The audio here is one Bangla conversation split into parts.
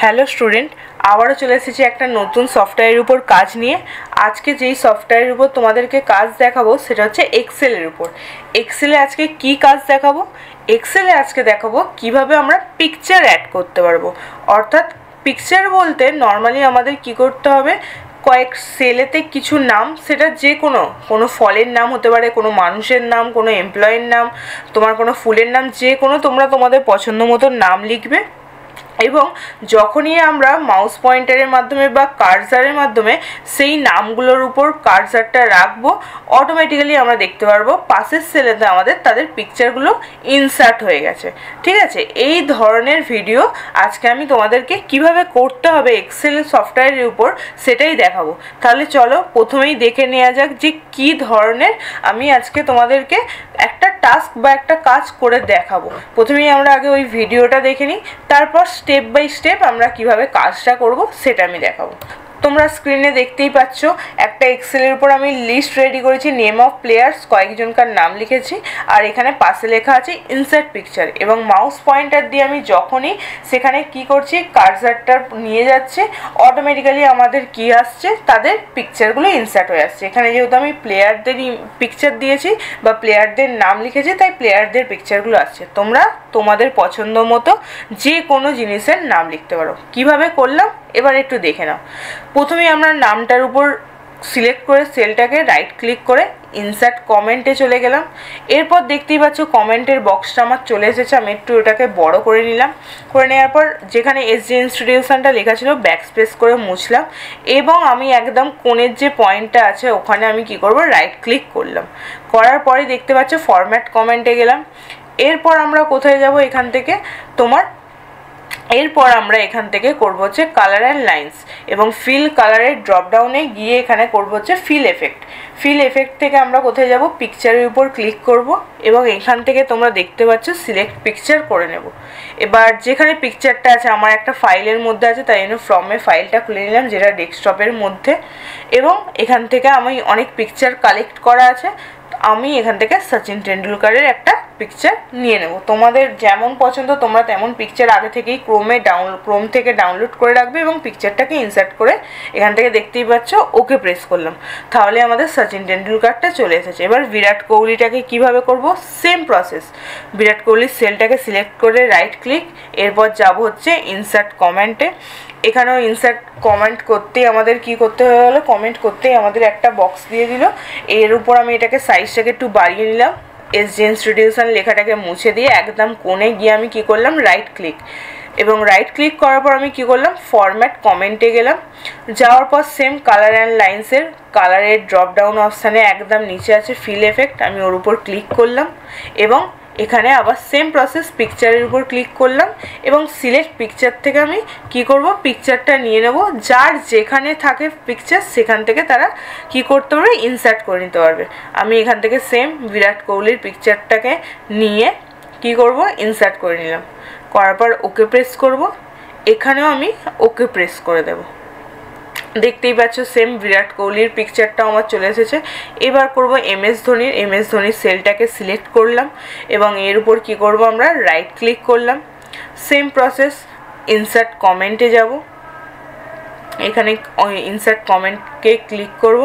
হ্যালো স্টুডেন্ট, আবারও চলে এসেছি একটা নতুন সফটওয়্যারের উপর কাজ নিয়ে। আজকে যেই সফটওয়্যারের উপর তোমাদেরকে কাজ দেখাবো সেটা হচ্ছে এক্সেলের উপর। এক্সেলে আজকে কি কাজ দেখাবো? এক্সেলে আজকে দেখাবো কিভাবে আমরা পিকচার অ্যাড করতে পারবো। অর্থাৎ পিকচার বলতে নর্মালি আমাদের কি করতে হবে, কয়েক সেলেতে কিছু নাম, সেটা যে কোনো ফলের নাম হতে পারে, কোনো মানুষের নাম, কোনো এমপ্লয়ের নাম, তোমার কোনো ফুলের নাম, যে কোনো তোমরা তোমাদের পছন্দ মতো নাম লিখবে এবং যখনই আমরা মাউস পয়েন্টারের মাধ্যমে বা কার্সারের মাধ্যমে সেই নামগুলোর উপর কার্সারটা রাখবো, অটোমেটিক্যালি আমরা দেখতে পারবো পাশের সেলেতে আমাদের তাদের পিকচারগুলো ইনসার্ট হয়ে গেছে। ঠিক আছে, এই ধরনের ভিডিও আজকে আমি তোমাদেরকে কিভাবে করতে হবে এক্সেল সফটওয়্যারের উপর সেটাই দেখাবো। তাহলে চলো প্রথমেই দেখে নেওয়া যাক যে কী ধরনের আমি আজকে তোমাদেরকে একটা টাস্ক বা একটা কাজ করে দেখাবো। প্রথমেই আমরা আগে ওই ভিডিওটা দেখে নিই, তারপর স্টেপ বাই স্টেপ আমরা কিভাবে কাজটা করব সেটা আমি দেখাবো। তোমরা স্ক্রিনে দেখতেই পাচ্ছ একটা এক্সেলের উপর আমি লিস্ট রেডি করেছি, নেম অফ প্লেয়ার্স, কয়েকজনকার নাম লিখেছি, আর এখানে পাশে লেখা আছে ইনসার্ট পিকচার। এবং মাউস পয়েন্টার দিয়ে আমি যখনই সেখানে কি করছি, কার্সারটা নিয়ে যাচ্ছে, অটোমেটিক্যালি আমাদের কি আসছে, তাদের পিকচারগুলো ইনসার্ট হয়ে আসছে। এখানে যেহেতু আমি প্লেয়ারদের পিকচার দিয়েছি বা প্লেয়ারদের নাম লিখেছি, তাই প্লেয়ারদের পিকচারগুলো আসছে। তোমরা তোমাদের পছন্দ মতো যে কোনো জিনিসের নাম লিখতে পারো। কিভাবে করলাম এবার একটু দেখে নাও। প্রথমে আমরা নামটার উপর সিলেক্ট করে সেলটাকে রাইট ক্লিক করে ইনসার্ট কমেন্টে চলে গেলাম। এরপর দেখতেই পাচ্ছ কমেন্টের বক্সটা আমার চলে এসেছে, আমি একটু ওটাকে বড় করে নিলাম। করে নেওয়ার পর যেখানে এসজি ইনস্টিটিউশনটা লেখা ছিল ব্যাকস্পেস করে মুছলাম এবং আমি একদম কোণের যে পয়েন্টটা আছে ওখানে আমি কি করব, রাইট ক্লিক করলাম। করার পরে দেখতে পাচ্ছ ফরম্যাট কমেন্টে গেলাম। এরপর আমরা কোথায় যাব, এখান থেকে এরপর আমরা এখান থেকে করব হচ্ছে কালার অ্যান্ড লাইন্স এবং ফিল কালারের ড্রপডাউনে গিয়ে এখানে করব হচ্ছে ফিল এফেক্ট। ফিল এফেক্ট থেকে আমরা কোথায় যাব, পিকচারের উপর ক্লিক করব এবং এখান থেকে তোমরা দেখতে পাচ্ছ সিলেক্ট পিকচার করে নেব। এবার যেখানে পিকচারটা আছে আমার একটা ফাইলের মধ্যে আছে, তাই জন্য ফ্রমে ফাইলটা খুলে নিলাম যেটা ডেস্কটপের মধ্যে। এবং এখান থেকে আমি অনেক পিকচার কালেক্ট করা আছে, আমি এখান থেকে সচিন টেন্ডুলকারের একটা পিকচার নিয়ে নেব। তোমাদের যেমন পছন্দ তোমরা তেমন পিকচার আগে থেকেই ক্রোম থেকে ডাউনলোড করে রাখবে এবং পিকচারটাকে ইনসার্ট করে এখান থেকে দেখতেই পাচ্ছ ওকে প্রেস করলাম, তাহলে আমাদের সচিন টেন্ডুলকারটা চলে এসেছে। এবার বিরাট কোহলিটাকে কিভাবে করব, সেম প্রসেস। বিরাট কোহলির সেলটাকে সিলেক্ট করে রাইট ক্লিক, এরপর যাব হচ্ছে ইনসার্ট কমেন্টে। এখানেও ইনসার্ট কমেন্ট করতেই আমাদের কি করতে হলো, কমেন্ট করতেই আমাদের একটা বক্স দিয়ে দিল। এর উপর আমি এটাকে সাইজটাকে একটু বাড়িয়ে নিলাম, এসজি ইনস্টিটিউশন লেখাটাকে মুছে দিয়ে একদম কোণে গিয়ে আমি কি করলাম, রাইট ক্লিক। এবং রাইট ক্লিক করার পর আমি কি করলাম, ফরম্যাট কমেন্টে গেলাম। যাওয়ার পর সেম কালার অ্যান্ড লাইন্সের কালারের ড্রপডাউন অপশানে একদম নিচে আছে ফিল এফেক্ট, আমি ওর উপর ক্লিক করলাম এবং এখানে আবার সেম প্রসেস পিকচারের উপর ক্লিক করলাম এবং সিলেক্ট পিকচার থেকে আমি কি করব, পিকচারটা নিয়ে নেব। যার যেখানে থাকে পিকচার সেখান থেকে তারা কি করতে পারবে, ইনসার্ট করে নিতে পারবে। আমি এখান থেকে সেম বিরাট কোহলির পিকচারটাকে নিয়ে কি করব, ইনসার্ট করে নিলাম। করার পর ওকে প্রেস করব, এখানেও আমি ওকে প্রেস করে দেব। দেখতেই পাচ্ছ সেম বিরাট কোহলির পিকচারটাও আমার চলে এসেছে। এবার করব এমএস ধোনির সেলটাকে সিলেক্ট করলাম এবং এর উপর কি করব, আমরা রাইট ক্লিক করলাম। সেম প্রসেস, ইনসার্ট কমেন্টে যাব, এখানে ইনসার্ট কমেন্টকে ক্লিক করব।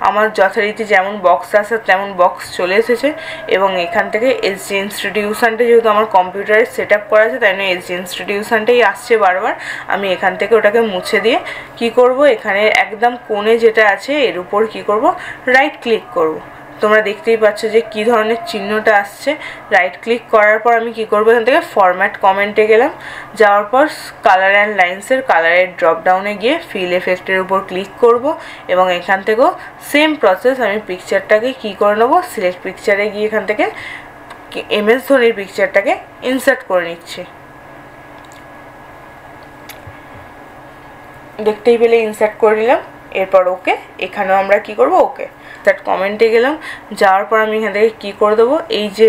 আমার যথারীতি যেমন বক্স আসে তেমন বক্স চলে এসেছে এবং এখান থেকে এসজি ইনস্টিটিউশনটা যেহেতু আমার কম্পিউটারে সেট আপ করা আছে তাই জন্য এসজি ইনস্টিটিউশনটাই আসছে বারবার। আমি এখান থেকে ওটাকে মুছে দিয়ে কি করব, এখানে একদম কোণে যেটা আছে এর উপর কি করব, রাইট ক্লিক করব। তোমরা দেখতেই পাচ্ছ যে কী ধরনের চিহ্নটা আসছে। রাইট ক্লিক করার পর আমি কি করব, এখান থেকে ফরম্যাট কমেন্টে গেলাম। যাওয়ার পর কালার অ্যান্ড লাইন্সের কালারের ড্রপডাউনে গিয়ে ফিল এফেক্টের উপর ক্লিক করব এবং এখান থেকেও সেম প্রসেস আমি পিকচারটাকে কি করে নেব, সিলেক্ট পিকচারে গিয়ে এখান থেকে এমএস ধোনির পিকচারটাকে ইনসার্ট করে নিচ্ছি। দেখতেই পেলে ইনসার্ট করে নিলাম। এরপর ওকে, এখানেও আমরা কি করব, ওকে। দ্যাট কমেন্টে গেলাম। যাওয়ার পর আমি এখান থেকে কী করে দেবো, এই যে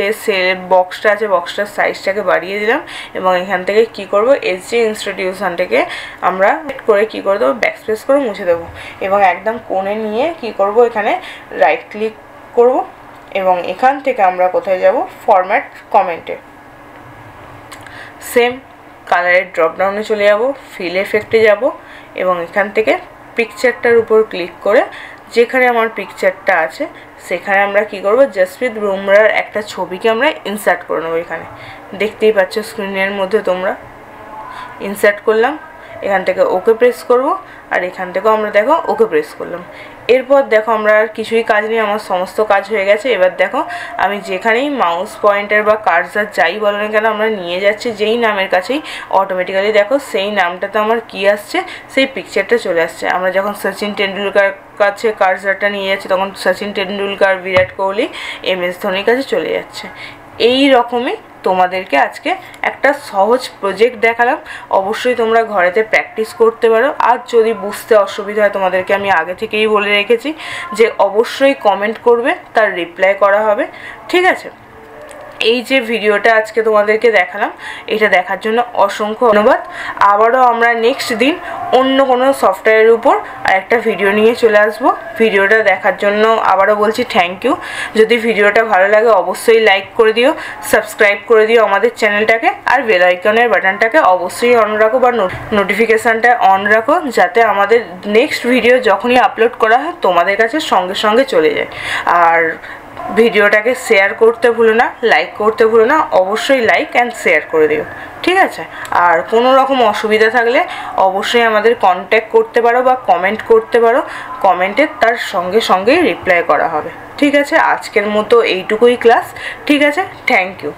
বক্সটা আছে বক্সটার সাইজটাকে বাড়িয়ে দিলাম এবং এখান থেকে কি করব, এসজি ইনস্টিটিউশনটাকে আমরা করে কি করে দেবো, ব্যাকস্পেস করে মুছে দেবো এবং একদম কোণে নিয়ে কি করব, এখানে রাইট ক্লিক করব এবং এখান থেকে আমরা কোথায় যাব, ফরম্যাট কমেন্টে। সেম কালারের ড্রপডাউনে চলে যাব, ফিল এফেক্টে যাব এবং এখান থেকে পিকচারটার উপর ক্লিক করে যেখানে আমার পিকচারটা আছে সেখানে আমরা কি করব, জসপ্রীত বুমরার একটা ছবিকে আমরা ইনসার্ট করে নেব। এখানে দেখতেই পাচ্ছ স্ক্রিনের মধ্যে তোমরা, ইনসার্ট করলাম, এখান থেকে ওকে প্রেস করব আর এখান থেকেও আমরা দেখো ওকে প্রেস করলাম। এরপর দেখো আমরা আর কিছুই কাজ নেই, আমার সমস্ত কাজ হয়ে গেছে। এবার দেখো আমি যেখানেই মাউস পয়েন্টার বা কার্সার যাই বলো না কেন আমরা নিয়ে যাচ্ছি যেই নামের কাছেই, অটোমেটিক্যালি দেখো সেই নামটাতে আমার কি আসছে, সেই পিকচারটা চলে আসছে। আমরা যখন সচিন টেন্ডুলকার কাছে কার্সারটা নিয়ে যাচ্ছি তখন সচিন টেন্ডুলকার, বিরাট কোহলি, MS ধোনির কাছে চলে যাচ্ছে। এই রকমই তোমাদেরকে আজকে একটা সহজ প্রজেক্ট দেখালাম। অবশ্যই তোমরা ঘরেতে প্র্যাকটিস করতে পারো। আর যদি বুঝতে অসুবিধা হয় তোমাদেরকে আমি আগে থেকেই বলে রেখেছি যে অবশ্যই কমেন্ট করবে, তার রিপ্লাই করা হবে, ঠিক আছে। এই যে ভিডিওটা আজকে তোমাদেরকে দেখালাম এটা দেখার জন্য অসংখ্য ধন্যবাদ। আবারও আমরা নেক্সট দিন অন্য কোনো সফটওয়্যারের উপর আর একটা ভিডিও নিয়ে চলে আসব। ভিডিওটা দেখার জন্য আবারও বলছি থ্যাংক ইউ। যদি ভিডিওটা ভালো লাগে অবশ্যই লাইক করে দিও, সাবস্ক্রাইব করে দিও আমাদের চ্যানেলটাকে, আর বেল আইকনের বাটনটাকে অবশ্যই অন রাখো বা নোটিফিকেশানটা অন রাখো, যাতে আমাদের নেক্সট ভিডিও যখনই আপলোড করা হয় তোমাদের কাছে সঙ্গে সঙ্গে চলে যায়। আর ভিডিওটাকে শেয়ার করতে ভুলো না, লাইক করতে ভুলো না, অবশ্যই লাইক অ্যান্ড শেয়ার করে দিও, ঠিক আছে। আর কোনো রকম অসুবিধা থাকলে অবশ্যই আমাদের কন্ট্যাক্ট করতে পারো বা কমেন্ট করতে পারো, কমেন্টে তার সঙ্গে সঙ্গেই রিপ্লাই করা হবে, ঠিক আছে। আজকের মতো এইটুকুই ক্লাস, ঠিক আছে, থ্যাংক ইউ।